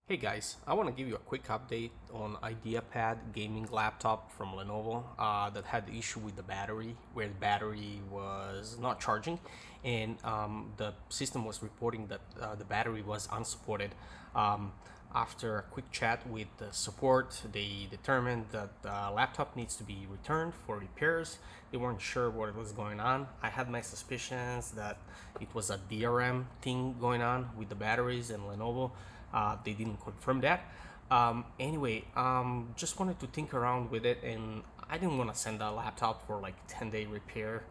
Hey guys, I want to give you a quick update on IdeaPad Gaming laptop from Lenovo that had the issue with the battery, where the battery was not charging, and the system was reporting that the battery was unsupported. After a quick chat with the support, they determined that the laptop needs to be returned for repairs. They weren't sure what was going on. I had my suspicions that it was a DRM thing going on with the batteries and Lenovo. They didn't confirm that. Anyway, just wanted to think around with it, and I didn't want to send a laptop for like 10-day repair.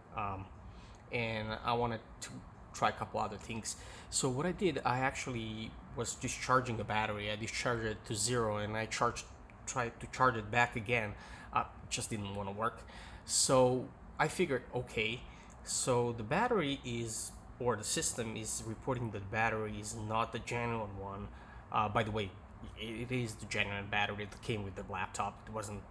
And I wanted to try a couple other things. So what I did, I actually was discharging the battery. I discharged it to zero, and tried to charge it back again. Just didn't want to work. So I figured, okay, so the battery is, or the system is reporting that the battery is not the genuine one. By the way, it is the genuine battery that came with the laptop. It wasn't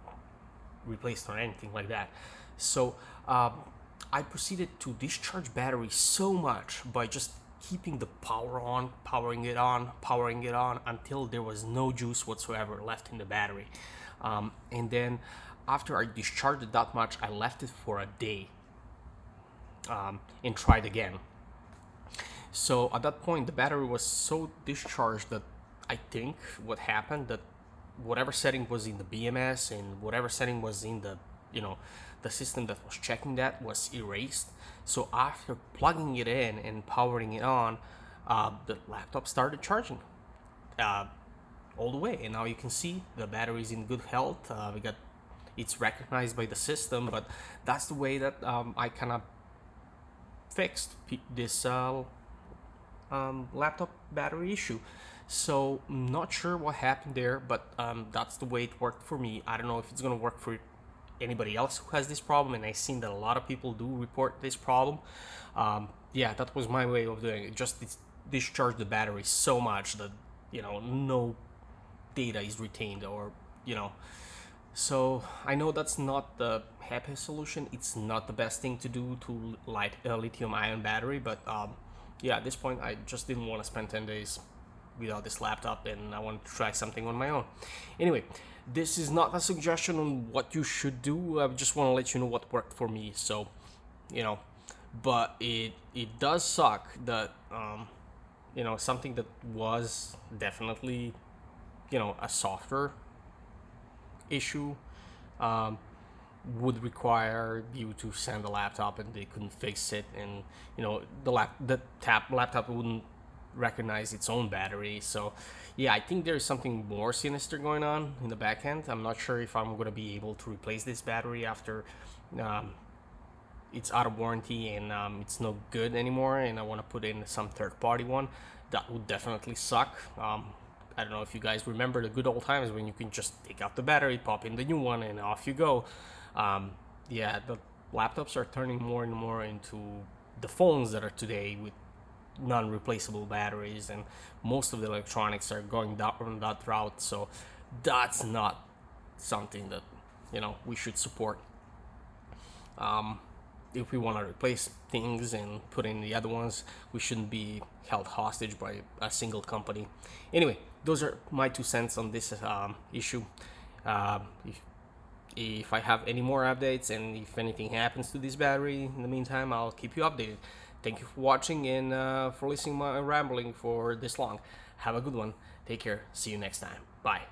replaced or anything like that. So I proceeded to discharge battery so much by just keeping the power on, powering it on, powering it on until there was no juice whatsoever left in the battery. And then after I discharged it that much, I left it for a day and tried again. So at that point, the battery was so discharged that I think what happened that whatever setting was in the BMS and whatever setting was in the the system that was checking that was erased. So after plugging it in and powering it on, the laptop started charging all the way, and now you can see the battery is in good health. It's recognized by the system, but that's the way that I kind of fixed this laptop battery issue. So not sure what happened there, but that's the way it worked for me. I don't know if it's gonna work for anybody else who has this problem, and I've seen that a lot of people do report this problem. Yeah, that was my way of doing it. Just discharge the battery so much that no data is retained, or you know so I know that's not the happiest solution. It's not the best thing to do to light a lithium-ion battery, but yeah, at this point, I just didn't want to spend 10 days without this laptop, and I wanted to try something on my own. Anyway, this is not a suggestion on what you should do. I just want to let you know what worked for me. So, you know, but it does suck that something that was definitely a software issue um, would require you to send a laptop, and they couldn't fix it, and laptop wouldn't recognize its own battery. So yeah, I think there's something more sinister going on in the back end. I'm not sure if I'm going to be able to replace this battery after it's out of warranty, and it's no good anymore, and I want to put in some third-party one. That would definitely suck. I don't know if you guys remember the good old times when you can just take out the battery, pop in the new one, and off you go. Yeah, the laptops are turning more and more into the phones that are today, with non-replaceable batteries, and most of the electronics are going down that route. So that's not something that we should support. If we want to replace things and put in the other ones, we shouldn't be held hostage by a single company. Anyway, those are my 2 cents on this issue. If I have any more updates, and if anything happens to this battery in the meantime, I'll keep you updated. Thank you for watching, and for listening to my rambling for this long. Have a good one. Take care. See you next time. Bye.